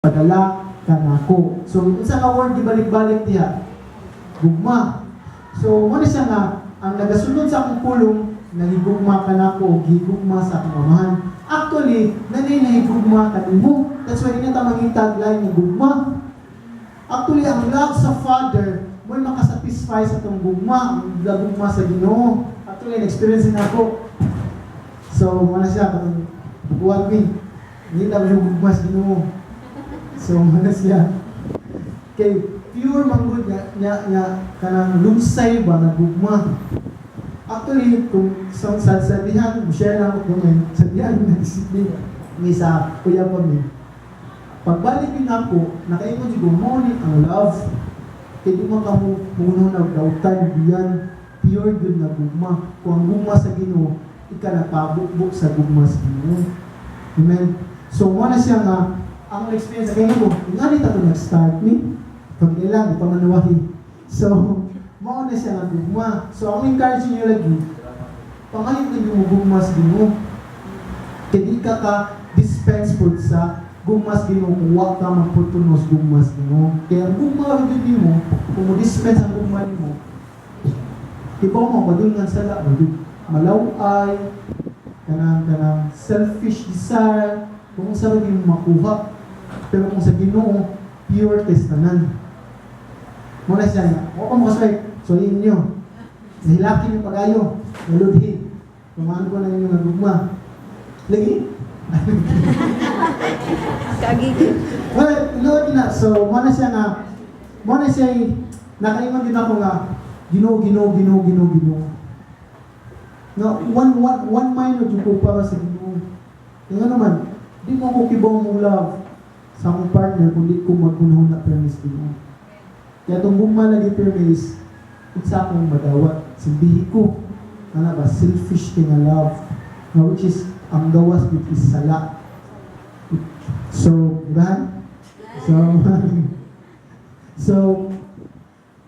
padala ka nako. So unsa nga word gibalik-balik diha? Gugma. So mo siya nga ang nagasunod sa akong pulong nahigugma ka nako, gigugma sa akong amahan. Actually, nanay nahigugma ka nimo. That's why ina ta mangita tagline ng gugma. Actually, ang love sa Father mo makasatisfy sa itong gugma, ang gugma sa Ginoo. Actually, na-experience na ako. So, muna siya, katong buwag me. Hindi na yung gugma sa Ginoo. So, muna siya. Kay pure manggod niya kanang lumsay ba na gugma. Actually, kung sa sabihan, share lang ako kung sabihan na disiplina. May sa kuya pa mi. Pagbalik din ako, nakaingon si Gumoni ang love. Kaya di mo ka puno na dautan biyan, pure good na gugma. Kung ang gugma sa Ginoo, ikalapabukbuk sa gugma sa Ginoo. Amen? So, muna siya nga, ang experience sa kanya ko, nga nito ako nag-start ni, pag ilang, ipamanuwahi. So, mauna siya nga gugma. So, ang encourage niyo lagi, pangalit na yung gugma sa Ginoo. Kaya di ka dispenseful sa gugmas Ginoo kung wag ka magputunos gugmas Ginoo. Kaya ang gugma rin mo, kung mo-dispense ang gugma mo, iba mo, madungan sala, malaway, kanang selfish desire, kung saan rin mo makuha. Pero kung sa Ginoo, pure testanan. Muna siya nga, o ka makasay, so yun nyo. Nahilaki niyo pag-ayo, naludhi. Kumaan ko na inyo nga gugma. Lagi? Kagigil. Well, Lord na. So, muna siya nakaingon din ako nga, Ginoo. No, one minute yung po para sa Ginoo. Yung ano naman, di mo ako kibaw mong love sa akong partner kung di ko magpunahon na permis Ginoo. Kaya itong gugma lagi permis, isa akong madawat. Simbihi ko, ano ba, selfish king love, no, which is ang gawas with is sala. So, diba? So,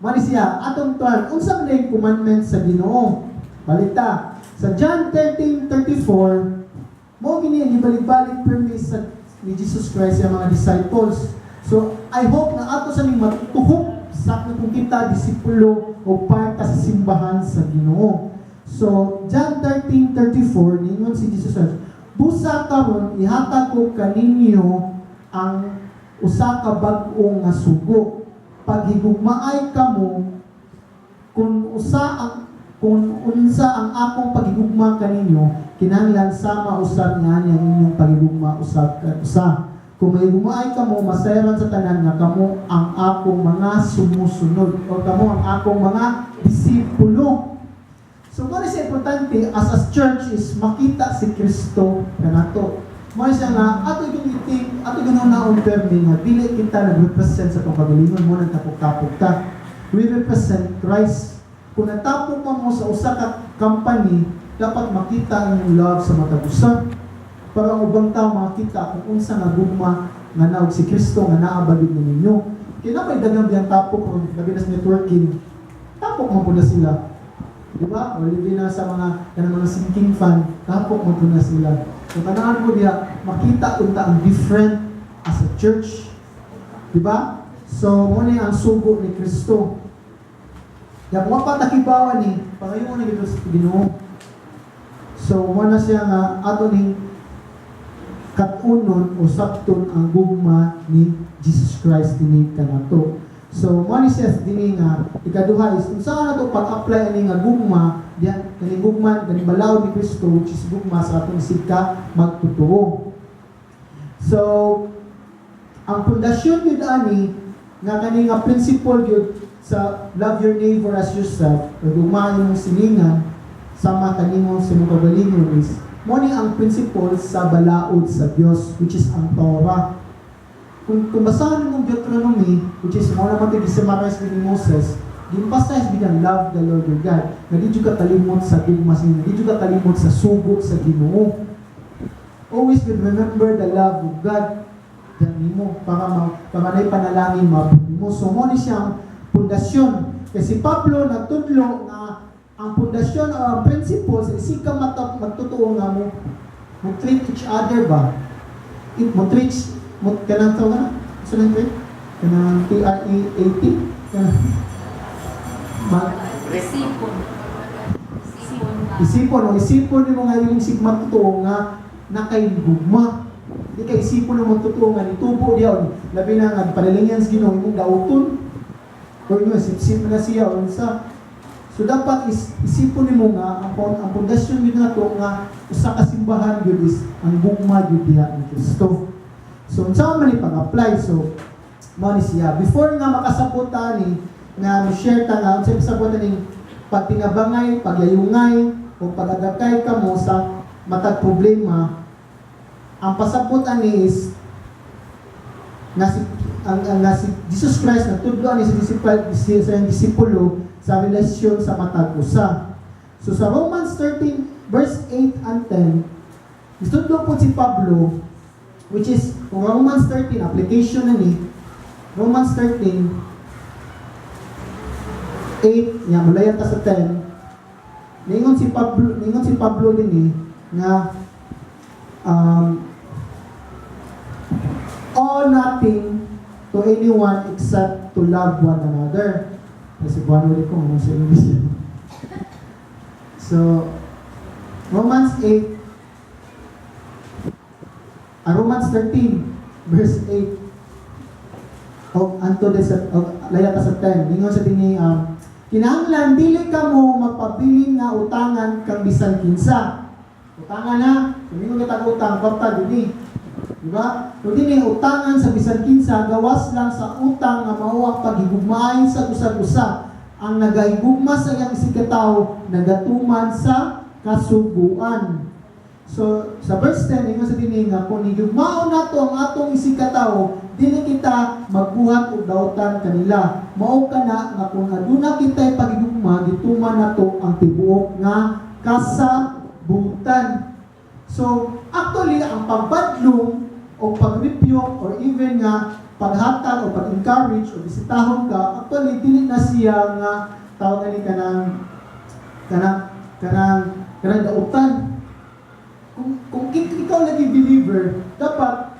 mali siya, atong tuwan, unsang na yung commandment sa Ginoo. Balita, sa John 13:34, mo gini ibalik-balik permis sa ni Jesus Christ sa mga disciples. So, I hope na ato sa ning matuhok sa kung kita disipulo o part sa simbahan sa Ginoo. So, John 13:34, ningon si Jesus Christ, busa karon ihatag ko kaninyo ang usa ka bag-o nga sugo. Paghigugmaay kamo kung unsa ang akong paghigugma kaninyo, kinahanglan sama usab nga niya inyong paghigugma usab ka usa. Kung may gumay kamo, masayaran sa tanan nga kamo ang akong mga sumusunod o kamo ang akong mga disipulo. So, what is importante as a church is makita si Kristo na nato. Mo siya nga, ato ganaon permi nga, dili kita nag-represent sa itong kagalingon mo, nagtapok-tapok ka. We represent Christ. Kung natapok mo sa usa ka company, dapat makita ang love sa matag usa. Para ang ubang tao makita kung unsa nga gugma nga naog si Kristo nga naabagid ninyo. Kaya na may dagang biyang tapok kung labi na sa networking, tapok mo po na sila. Diba? O libi na sa mga sinking fan, tapok mo po na sila. So kanaan ko diya, makita unta ang different as a church. Diba? So muna ang sugo ni Kristo. Yung mga patakibawan ni, pangayon mo na gito sa Ginoo. So muna siya nga, ato ning katunon o sakton ang gugma ni Jesus Christ dinhi kanato. So mani siya dinhi nga ikaduha is unsa na to pag-apply ani nga gugma diyan kani gugma kani balaod ni Kristo which is gugma sa atong sika magtutuo. So ang pundasyon gyud ani nga kani nga principle gyud sa love your neighbor as yourself o gugma imong silingan sama kanimo sa imong kagalingon is moni ang principle sa balaod sa Dios which is ang Torah. Kung basahan mo Deuteronomy which is mo naman ito summarize ni Moses, gimpasize bilang love the Lord your God. Na di ka kalimot sa bigmas niya, di ka kalimot sa sugo sa Ginoo. Always remember the love of God dyan mo para nay panalangin mo. So moni siyang pundasyon. Kasi Pablo nagtudlo na ang pundasyon o ang principles ay sika magtotoo nga mo treat each other ba? Mo treat kanang tawag na So lang ito kanang TRE-80. Isipon. Isipon ni mga yung sigma totoo nga nakaigugma. Di kay isipon ng magtotoo nga nitubo diyan. Labi na nga panalingan sa Ginoo imong dauton. O yun, sip na siya unsa. So dapat isipon nimo nga ang pundasyon gyud nato nga usa ka simbahan gyud is ang gugma gyud diha ni Kristo. So unsa man ni pag-apply so mao ni siya before nga makasabot ani nga share ta nga unsa sabot ning pagtingabangay, pagyayungay o pag-adakay kamo sa matag problema. Ang pasabot ani is nga si Jesus Christ na tudlo ani sa disipulo sa relasyon sa matag usa. So sa Romans 13 verse 8 and 10, istudlo po si Pablo, which is kung Romans 13 application na ni Romans 13 8 nya mulayan ta sa 10. Ningon si Pablo din nga owe nothing to anyone except to love one another. Kasi buwan ulit ko sa English. So, Romans 13, verse 8. Laya ka sa 10. Ningon sa tini, kinahanglan, dili ka mo magpabiling nga utangan kang bisan kinsa. Utangan na, kumingon kita utang, kapta din diba? Kung din utangan sa bisan kinsa, gawas lang sa utang nga mao ang paghigugmaay sa usag-usa. Ang nagahigugma sa iyang isikataw, nagatuman sa kasuguan. So, sa verse 10, ingon sa dining nga, kung higugmaon nato ang atong isikataw, dili kita magbuhat og dautan kanila. Mao kana nga kung aduna kitay paghigugma, gituman nato ang tibuok nga kasabutan. So, actually, ang pagbadlong o pag-rebuke or even nga paghatag o pag-encourage o bisitahon ka, actually, dili na siya nga tawag ni kanang dautan. Kung ikaw lagi believer, dapat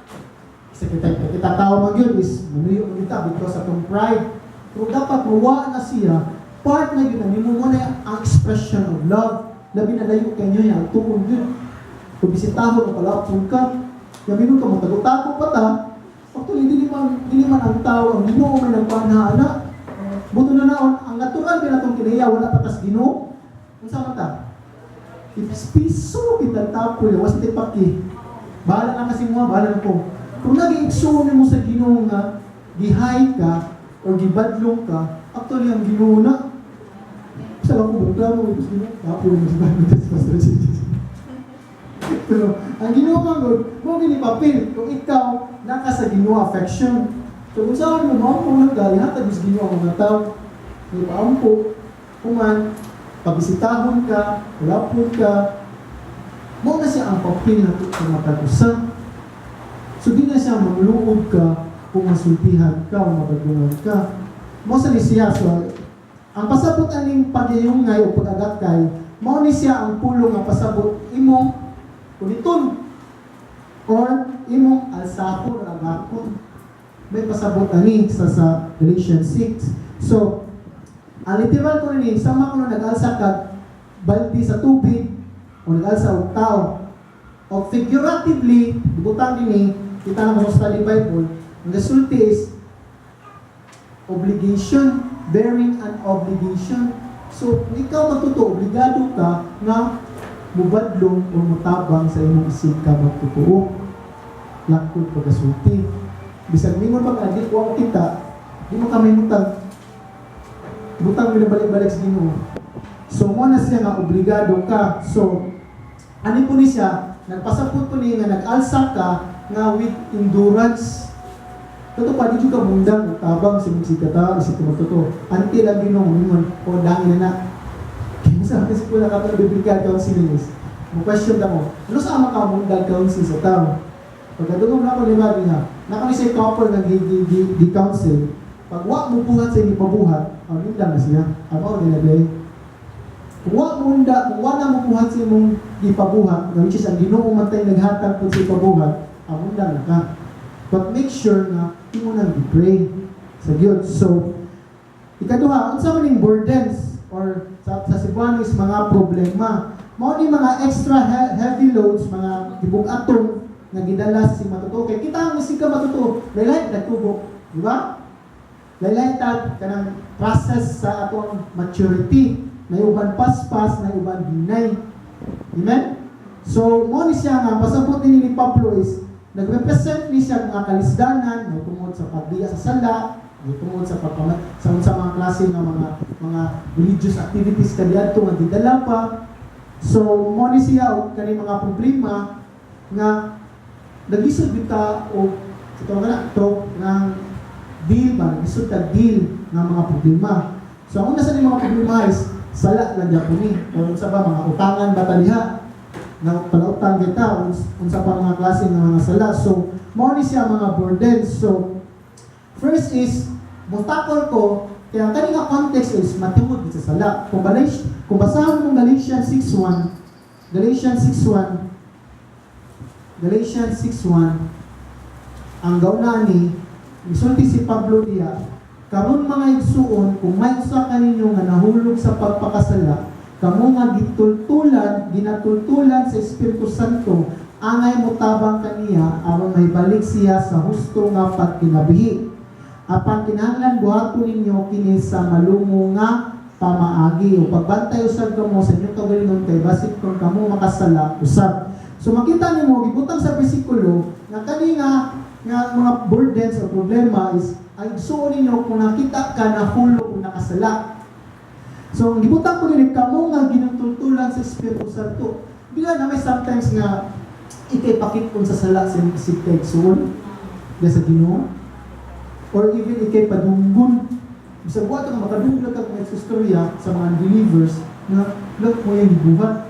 kita tao man yun is manuyo mo kita because sa itong pride. Pero dapat mawa na siya, part na yun, nimo mo na ang expression of love. Labi na layo kayo niya, tuon yun. Kung bisitahon o palapon ka, gamin ka mo, tago-tago pa ta, actually, dili man ang tao, ang Ginoo may nagpanahana. Buto na naon, ang natural ka na itong kinaya, wala patas Ginoo. Ang sama ta? Piso kita tapo, was tipaki. Bahala na kasi mo, bahala na po. Kung nag-iiksuon mo sa Ginoo nga, gihay ka, o gibadlong ka, actually, ang Ginoo na, sa lang ko, mo, ito sa Ginoo, tapo mo sa Bible, pero ang Ginoo man gud mo ginipapil kung ikaw naka sa Ginoo affection. So kung saan mo mao lang gali hatag sa Ginoo ang mga tao. Di paampo kuman pabisitahon ka, lapon ka. Mo na siya ang papil nato sa matag-usa. So di na siya magluod ka kung masultihan ka o mabadungan ka. Mo sa ni siya so ang pasabot aning pagyayungay o pag-agakay, mao ni siya ang pulong nga pasabot imong kuliton or imong alsapon or agakon. May pasabot ani sa Galatians 6. So, ang literal ko ni sama ko na nag-alsa kag baldi sa tubig o nag-alsa og tao. O figuratively, butang dinhi kita na mo study Bible, ang resulta is obligation, bearing an obligation. So, ikaw matuto, obligado ka na mubadlong o mutabang sa imong isig ka magtutuo. Lakod pagkasulti. Bisag mingon pag-adik, wang kita, di mo kami mutang. Butang binabalik-balik sa Ginoo. So, mo na siya nga obligado ka. So, ani po ni siya, nagpasapot po niya nga nag-alsa ka nga with endurance. Toto pa, di ka mundang tabang sa imong sigkata, isip ko magtuto. Until ang Ginoo, mingon, o dangin na. Sa kasi po nakapag biblical counseling is, question na mo, ano sa ama ka mundang counsel sa tao? Pagkadugong na ako ni Mari nga, nakami siya couple na di-counsel, pag wak mo buhat sa inyo pabuhat, ang mundang na siya, ang ako ginagay. Kung wak na mo buhat sa imong ipabuhat, which is ang Ginoo man tayo naghatag po sa ipabuhat, ang mundang na ka. But make sure na imo nang i-pray sa Dios. So, ikaduha, unsa man ning burdens or sa Cebuano is mga problema. Mao ni mga extra heavy loads, mga gibug-atong nga gidala si matutuo. Kay kita ang isig ka matutuo, laylay nagtubo, di ba? Laylay tag kanang process sa atong maturity. May uban paspas, may uban hinay. Amen? So, mo ni siya nga pasabot ni Pablo is nagrepresent ni siya mga kalisdanan, may tungod sa pagdiya sa sala, may tungod sa sa mga klase ng mga religious activities kadiadto nga gidala pa. So, mo ni siya og kani mga problema nga nagisod bita o ito nga to ng deal ba, nagisod ka deal ng mga problema. So, ang una sa mga problema is sala lang gyapon ni. O sa ba mga utangan bataliha na palautang kita unsa pa mga klase ng mga sala. So, mo ni siya mga burdens. So, first is mutakol ko kaya ang kaning context is matungod sa sala. Kung basahan mo Galatians 6:1, ang gauna ni misulti si Pablo diya, karon mga igsuon, kung may usa kaninyo nga nahulog sa pagpakasala, kamo nga ginatultulan sa Espiritu Santo, angay mo tabang kaniya aron may balik siya sa husto nga pagkinabihi. Apan kinahanglan buhaton ninyo kini sa malungo nga pamaagi o pagbantay usab kamo sa inyong kaugalingon kay basig kung kamo makasala usab. So makita nimo gibutang sa bersikulo nga kani nga mga burdens o problema is ay igsuon ninyo kung nakita ka na hulog o nakasala. So ang gibutang ko nini kamo nga ginatultulan sa Espiritu Santo. Bila na may sometimes nga ikay pakit-on sa sala sa isip kay igsuon diya sa Ginoo. Or even ikay padunggun. Bisag buhat ang makadunggan ka kung istorya sa mga believers na look mo yung gibuhat.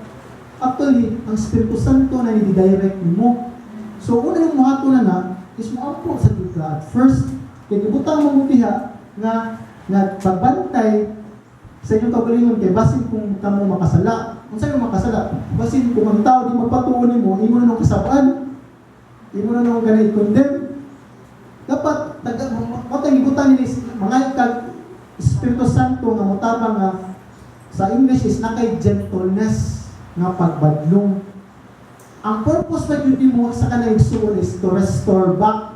Actually, ang Espiritu Santo na ni-direct mo. So, una yung muhato na is mo sa God. First, kaya ibutang mo mutiha nga pagbantay sa inyong kaugalingon kay basin kung kamo makasala. Kung sa'yo makasala, basin kung ang tao di magpatuon mo, imo na nung kasabaan, imo na nung ganay condemn. Dapat matang-ibutan nila mga ikag Espiritu Santo nga mutabang nga sa English is nakay gentleness nga pagbadlong. Ang purpose pa yun mo sa kanang igsuon is to restore back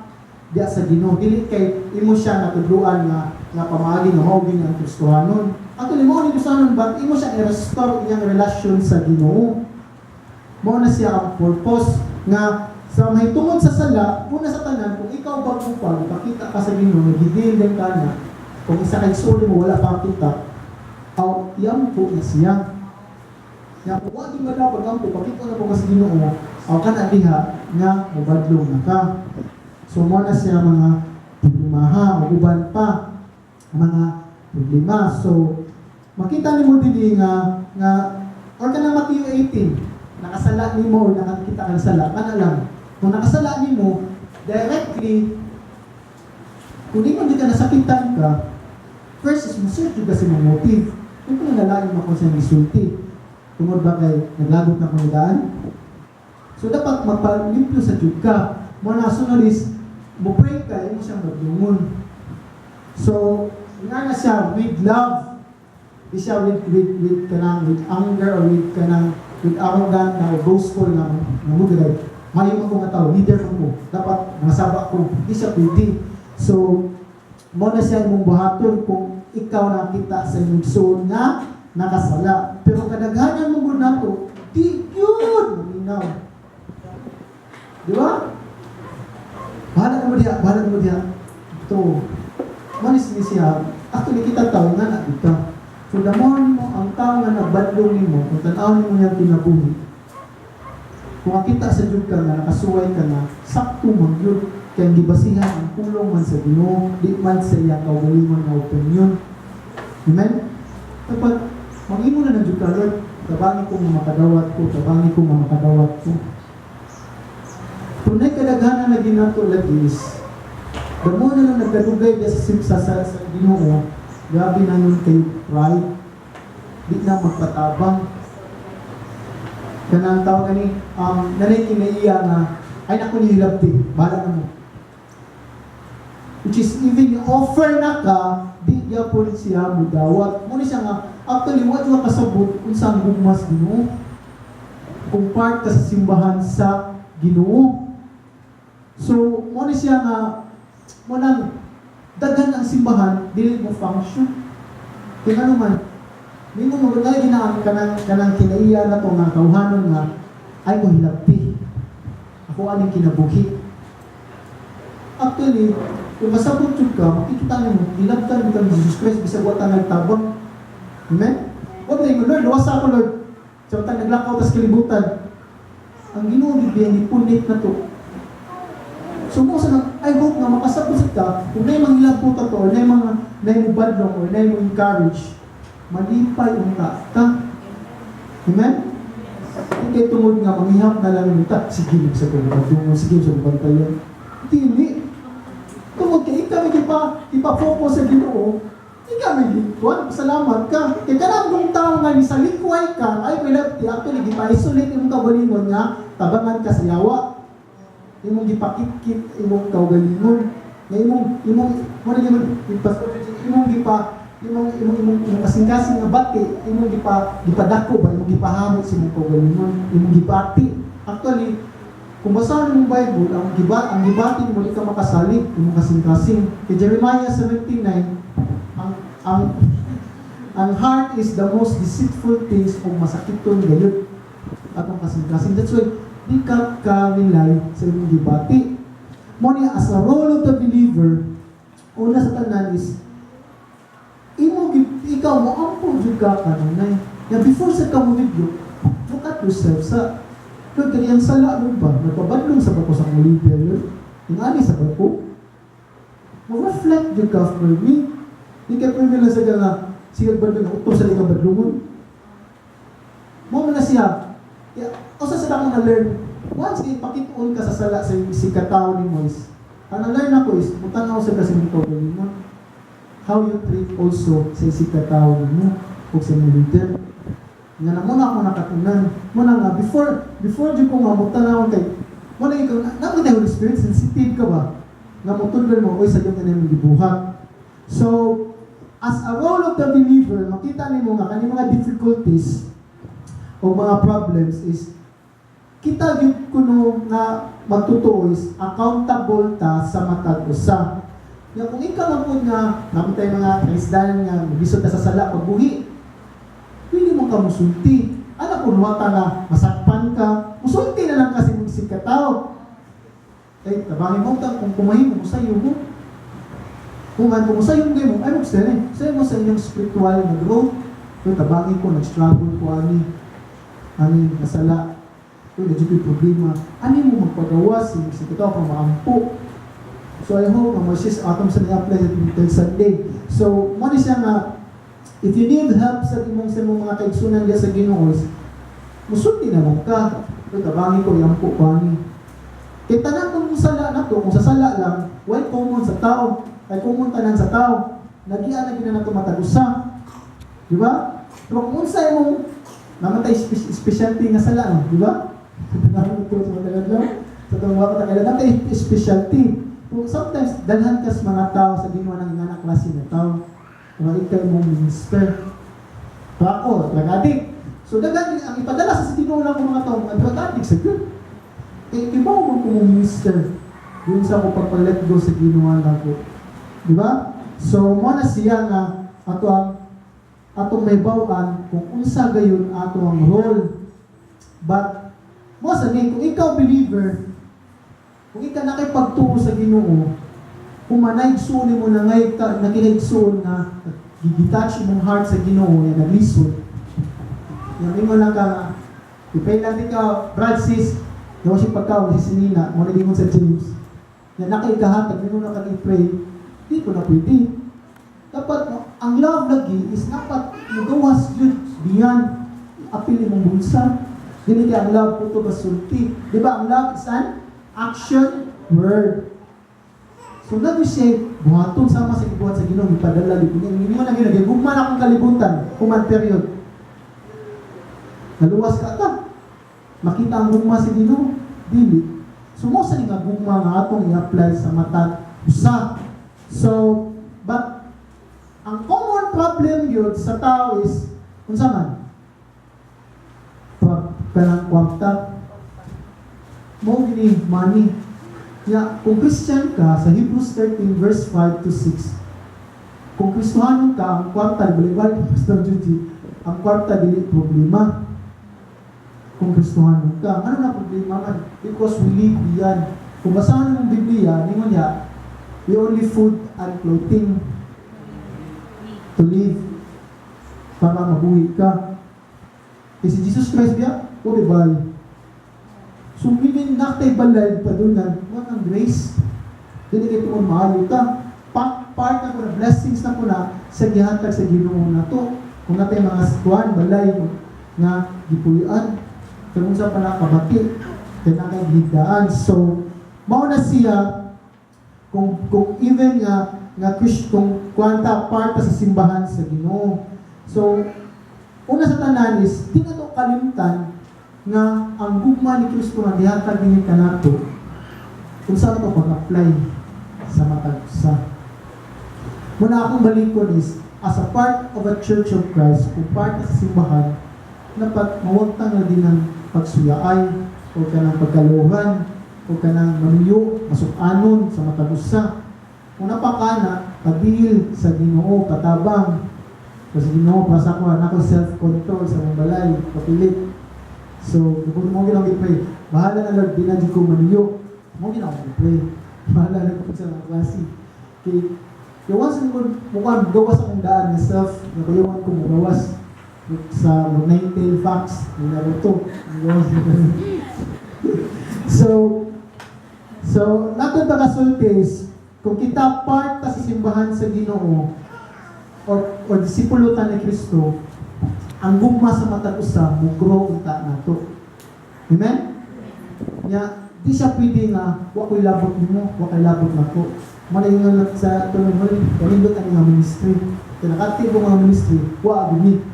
diya sa Ginoo. Dili kay imo siya natudluan nga pamaagi nga mao gini ang Kristohanon. Actually mo ni Kristohanon but imo siya i-restore iyang relasyon sa Ginoo. Mao na siya ang purpose nga sa mahitungod sa sala, una sa tanan, kung ikaw bago pa, ipakita ka sa Ginoo, nagidil din ka na, kung isa kay suli mo, wala pa kita, iyam po na siya. Nga, kung wag yung madapag ang po, pakita na po ka sa Ginoo, ka na diha, nga, mabadlong na ka. So, mo na siya mga problema, uban pa, mga problema. So, makita ni mo din nga, or ka na Matthew 18, nakasala ni mo, or nakakita ka sala, ka na lang. Kung nakasala ni mo, directly, kung di mo di ka nasakitan ka, first is mo-search yung kasi mong motive. Kung nalalain mo kung siyang isulti, tungod ba kay naglagot na kung daan? So dapat magpalimpyo sa Diyog ka. Muna sunod is, mo-pray ka, hindi mo siyang maglungon. So, nga na siya with love. Di siya with anger or with arrogant na boastful na mugray. Mayo mo nga tao, leader mo. Dapat masaba ko. Di siya pwede. So, mo na siya mong buhaton kung ikaw nakita sa inyong na nakasala. Pero kadaghanan mo na to, di yun! Maminaw. Di ba? Bahala mo diya. Ito. Manis ni siya. Actually, kita tao nga na kita. So, the more mo, ang tao nga nagbadlong mo, kung tanawin mo niyang kinabuhi, kung makita sa Diyog ka na, nakasuway ka na, sakto mag-yun, kaya gibasihan ang pulong man sa Ginoo, di man sa iyang kaugalingon na opinion. Amen? Dapat, mag-imo na ng Diyog ka, Lord, tabangi ko makadawat ko. Kung kadaghanan na ginato lagi is, damo na lang nagkadugay sa Ginoo, grabe na yun kay pride, di na magpatabang. Kanang tawag ni nanay kinaiya nga ay naku nihilabti, bahala na mo. which is even offer na ka, di gyapon siya mo dawat. Mo ni siya nga actually wa jud kasabot unsa ang gugmas Ginoo. Kung part ka sa simbahan sa Ginoo. So mo ni siya nga mo nang daghan ang simbahan dili mo function. Kaya naman Mingo mo na ginaan kanang kinaiya na to nga kauhanon nga ay ko hilabti. Ako aning kinabuhi. Actually, kung masabot jud ka, makikita nimo hilabtan mo kang Jesus Christ bisag wa ta nagtabang. Amen? What na Lord, luwasa ko Lord. Samtang naglakaw tas kalibutan. Ang Ginoo bibigyan ni punit na to. So mo sa I hope nga makasabot ka kung nay manghilabot ta to or nay mga nay mo badlong or nay mo encourage malipay unta ka. Amen? Hindi tungod nga manghihap na lang yung ta. Sige, sa kong sige, sa bantayan. Dili. Tungod ka, ipa-focus sa Ginoo, ikamili, Juan, salamat ka. Kaya kanang kong tao nga, ni sa likway ka, ay pilapti, actually, ipa-isolate yung kaugalingon nga, tabangan ka sa yawa. Imong gipakit-kit, imong kaugalingon. Imong kasing-kasing nga bati, imong gipadako ba, imong gipahamot sa imong kaugalingon, imong gipati. Actually, kung basahin mo Bible, ang gibati mo di ka makasalig, imong kasing-kasing. Kay Jeremiah 17:9, ang heart is the most deceitful things o masakiton gayud atong kasing-kasing. That's why di ka kamilay sa imong gibati. Mo ni as a role of the believer, una sa tanan is ikaw mo ampun jud ka kanunay. Na before sa kamo video, look at yourself sa Lord, kaya ang sala mo ba? Nagpabadlong sa bako sa mga leader, Lord. Yung ani sa bako. Mag-reflect jud ka for me. Hindi ka pwede lang sa nga siya badlong na utong sa likang badlungon. Mo na siya. O sa dako na learn, once ipakituon ka sa sala sa sikataw ni Moise, ang na-learn ako is, mutanaw sa kasimito mo. How you treat also sa sikataw mo o sa mga leader. Nga na muna ako nakatunan. Muna nga, before di ko nga mutanaw kay, muna ikaw, naman tayo Holy Spirit, sensitive ka ba? Nga mutulban mo, oy, sa yung kanil mong gibuhat. So, as a role of the believer, makita niyo nga, kanil mga difficulties o mga problems is, kita yun kuno nga matutuo is accountable ta sa matag usa. Nga kung ikaw lang po nga, namin tayo mga kaisdanan nga, magisod na sa sala, pagbuhi, hindi mo ka musulti. Alam ko, nuwata na masakpan ka, musulti na lang kasi mong sikataw. Eh, tabangin mo, kung kumahin mo, musayo mo. Kung musayo mo, ay mo gusto rin. Sayo mo sa inyong spiritual na growth. Kung tabangin ko, nag-struggle ko, ani, nasala. Kung medyo problema, ani mo magpagawas, yung sikataw pang maampo. So I hope mga sis atom sa ni-apply until Sunday. So, mo siya nga, if you need help sa mga kaigsunan diya sa Ginoo, musulti na lang ka. Kung tabangin ko, yampo ko ani. Kaya tanan kung sala na to, kung sa sala lang, why common sa tao? Ay common tanan sa tao. Nagian na gina na ito matagusa. Di ba? Pero kung unsa mong namatay specialty nga sala, di ba? Naman ito sa matagal lang. Sa itong mga katagalan, namatay specialty. Kung sometimes, dalhan kas mga tao sa ginawa ng inanak klase na tao. Kung ikaw mong minister. Pa ako, drug-addict. So, dagan, ang ipadala sa Ginoo lang ng mga tao, ang drug-addict sa Ginoo. Eh, iba mo kung minister. Yun sa ako pagpalet go sa ginawa lang ko. Di ba? So, muna siya nga, atong may bawaan, kung unsa gayon ato ang role. But, mo sa kung ikaw believer, kung ikaw nakipagtuo sa Ginoo, kung manaigsuon mo na ngay nakinigsuon na gigitouch mong heart sa Ginoo, yan naglisod. Yan mo lang ka, ipay lang din ka, Brad sis, daw siya pagkaw, si Sinina, mo naging mo sa James. Yan nakaikahatag, yun na kag-pray, di ko na pwede. Dapat, ang love lagi is dapat magawas yun, beyond apili mong bulsa. Dili kaya ang love po ito basulti. Di ba, ang love is an action word. So, nabi siya, buhaton sama sa ibuhat sa Ginoo, ipadala, hindi mo na ginagay, gugman akong kalibutan, human period. Naluwas ka ta. Makita ang gugma sa Ginoo, dili. So, mo sa nga gugma nga atong i-apply sa matag usa. So, but ang common problem yun sa tao is unsa man? Kanang kwarta. Mo gini money. Kung Christian ka, sa Hebrews 13 verse 5 to 6, kung Kristohanon ka, ang kwarta, balik-balik, Pastor Judy, ang kwarta, dili problema. Kung Kristohanon ka, ano na problema man? Because we live beyond. Kung basahan ng Biblia, ningon niya, we only food and clothing to live para mabuhi ka. Si Jesus Christ biya, o diba? So, hindi naktay balay pa doon na, ang grace. Hindi kayo kung maayo ka. Part na ko na, blessings na ko na, sa gihatag sa Ginoo na to. Kung natay mga skuan, balay, nga gipuyan. Kung sa panakabati, kaya nakagigdaan. So, mauna siya, kung even nga kung kwanta part sa simbahan sa Ginoo. So, una sa tanan is, di na to kalimtan nga ang gugma ni Kristo nga gihatag ninyo kanato kung saan ito pag-apply sa matag usa. Muna akong balikon is, as a part of a Church of Christ, kung part sa simbahan, na mawagtang na din ng pagsuyaay, o kanang pagkaluhan, o kanang manuyo, masukanon sa matag usa. Kung napakana, pagdihil sa Ginoo, patabang, kasi Ginoo, para ko, nako self-control sa mga balay, kapilit. So, kung mo ginawang i-pray, bahala na Lord, di na di ko manuyo. Mo ginawang i-pray. Bahala na ko sa mga klase. Okay. Yawas ko, mukhang gawas akong daan na self, nakayawan ko magawas sa 19 facts, nilaro to. So, nato ba kasulti is, kung kita part sa simbahan sa Ginoo, or disipulutan ni Kristo, ang gugma sa matag usa mo grow unta nato. Amen? Di siya pwede nga wa ko'y labot nimo, wa kay labot nako. Malingon na sa tulong mo, kanindot ang nga ministry. Kinakatibo nga ministry, wa abini.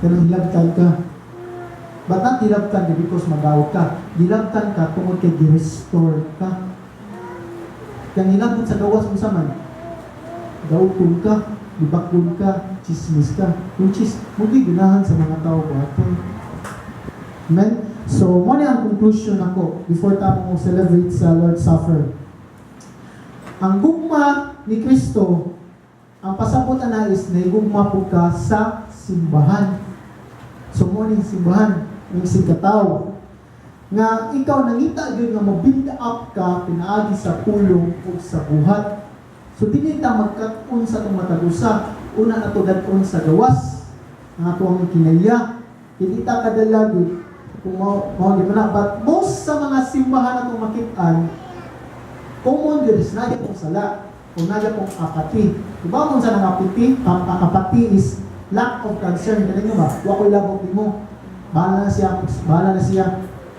Kanang hilabtan ka. But not hilabtan ka because magawag ka. Hilabtan ka tungod kay gi-restore ka. Kaya hilabot sa gawas mo sa man. Gawton ka, ibakon ka, chismis ka. Yung muli ginahan sa mga tao ko ato. Amen? So, muna ang conclusion ako before tayo mo celebrate sa Lord's Supper. Ang gugma ni Kristo, ang pasabutan na is naigugma po ka sa simbahan. So, muna yung simbahan, yung sikataw. Nga ikaw nangita yun nga mabuild up ka, pinaagi sa pulong o sa buhat. So, dili ta magkatun sa itong matagusa. Una na ito dadon sa gawas. Ang ito ang kinaya. Hindi ta kadalagi. Kung mo di mo na. But most sa mga simbahan na itong makitaan, common yun is nagya pong sala. O nagya pong apati. Diba kung sa nang apati is lack of concern. Kaya nyo ba? Wa ko'y labot mo. Bahala na siya.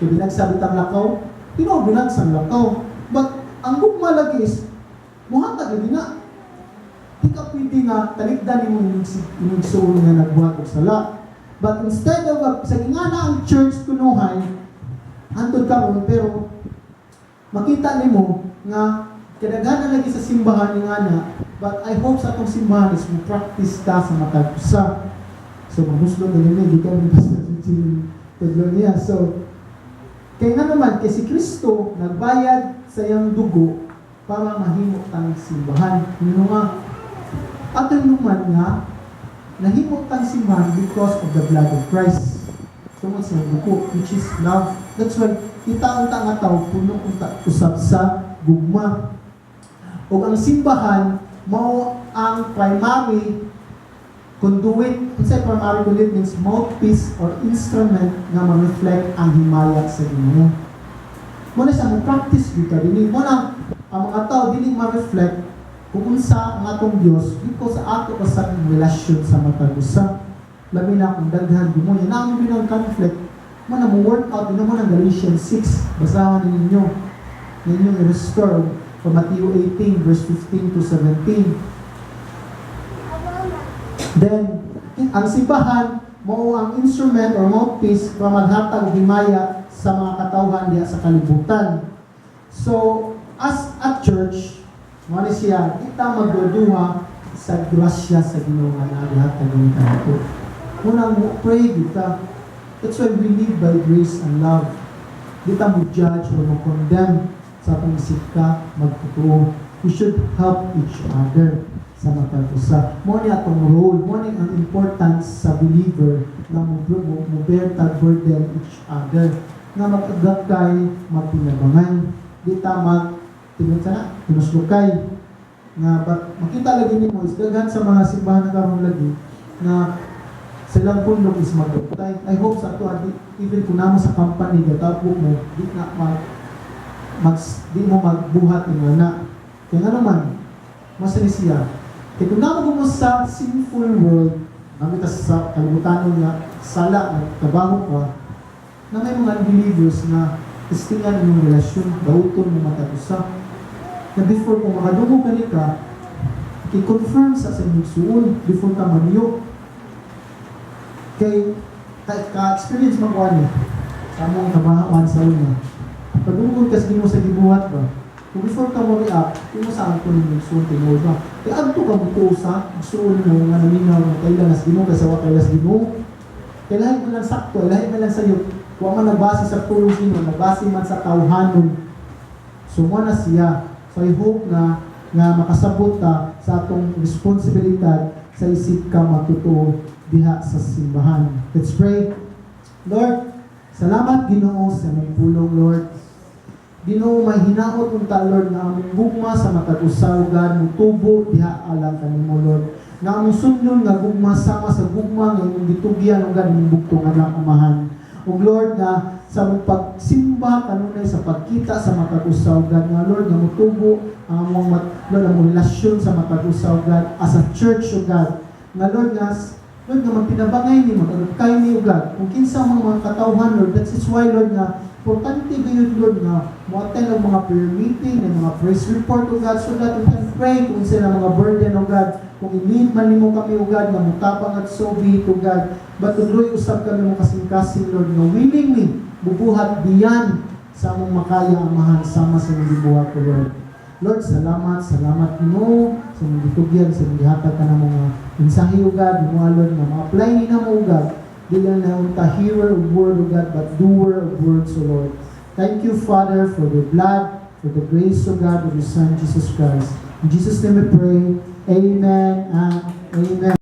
Kaya binagsabit ang lakaw. Binagsang lakaw. But ang gugma lagi is, muhatag lagi na. Di ka pwede nga talikdan yung soul nga nagbuhat o sala. But instead of, sa nga na ang church kunuhay, hantod ka mo, pero makita nimo nga kadaghan na lagi sa simbahan nga na, but I hope sa itong simbahan is mo practice ka sa matag usa. So, mahuslo na yun, hindi ka rin basta tudlo niya. So, kaya nga naman, kay si Kristo, nagbayad sa iyang dugo para mahimot ang simbahan. Yun nga, at yung naman nga, nahimot ang simbahan because of the blood of Christ. So, mas sa dugo, which is love. That's why, kita-unta nga tao, punong-unta usap sa gugma. O ang simbahan, mao ang primary conduit. Kasi primary conduit means mouthpiece or instrument nga ma-reflect ang himaya sa Ginoo. Muna sa mong practice dito, muna ang mga tao dili ma-reflect kung unsa ang atong Dios because sa ato sa relasyon sa matag usa. Labi na kung daghan di mo yan ang binang conflict mo na mo work out mo ng Galatians 6 basahan ninyo i-restore from Matthew 18 verse 15 to 17. Then ang simbahan mao ang instrument or mouthpiece para maghatag og himaya sa mga katawhan diha sa kalibutan. So as a church, Mao ni siya kita magduduha sa grasya sa Ginoo nga nagahatag ni kanako. Muna mo pray kita. That's why we live by grace and love. Di ta mo judge or mo condemn sa atong isip ka magtotoo. We should help each other sa matag usa. Mo ni atong role, mo ni ang importance sa believer na mo bear tag burden each other. Nga mag-agad kay magpinabangan. Di ta tinun sana tinuslukay nga makita lagi nimo is daghan sa mga simbahan na karon lagi na silang pundok is magdugtay. I hope sa ato even kung namo sa company gatapok mo di na di mo magbuhat ng anak. Kaya nga naman masali siya. Kaya kung namo mo sa sinful world namita sa kalibutan nga sala ng trabaho ka na may mga believers na istingan yung relasyon, dauton mo matag-usa. Na before kung makadungo ka ni ka, i-confirm sa inyong suon before ka maniyo. Kay ka-experience man ko ani sa among kabahaan sa una. Pagdungod kasi mo sa gibuhat ba? Kung before ka mo react, mo saan ko ninyong suon tingol ba? Kaya adto ka mo sa suon mo nga naminaw nga kailan nas Ginoo kasi wa kailas Ginoo. Kailangan mo lang sakto, kailangan mo lang sa'yo. Huwag man nagbase sa tulong sino, nagbase man sa tawhanon. So mo na siya. So I hope na makasabot ta sa atong responsibilidad sa isip ka matutuo diha sa simbahan. Let's pray. Lord, salamat Ginoo sa among pulong, Lord. Ginoo, may hinaot unta, Lord, na among gugma sa matag-usaw, God, mutubo diha alang kanimo, Lord. Na among sundon nga gugma sama sa gugma nga imong gitugyan ug God imong bugtong anak amahan. O Lord, na sa pagsimba kanunay sa pagkita sa matag-usaw, God, nga Lord, nga mutubo ang among Lord, ang relasyon sa matag-usaw, God, as a church, O God. Nga Lord, nga magpinabangay ni, mag-arukay ni, O God. Kung kinsa mga katawhan, Lord, that is why, Lord, nga importante gayon, Lord, na mo-attend ang mga prayer meeting, ng mga praise report, O God, so that we can pray kung sila mga burden, O God. Kung i-lead man nimo kami, O God, na mutapang at so be it, O God. But tuloy usap kami mo kasing-kasing, Lord, na willingly bubuhat biyan sa among makaya amahan sama sa mga buhat, O Lord. Lord, salamat Ginoo sa mga gitugyan, sa mga gihatag ka ng mga mensahe, O God, mga Lord, na ma-apply ni na mo, O God. Di lang na unta hearer of word, O God, but doer of words, O Lord. Thank you, Father, for the blood, for the grace, O God, of your Son, Jesus Christ. In Jesus' name we pray. Amen and amen.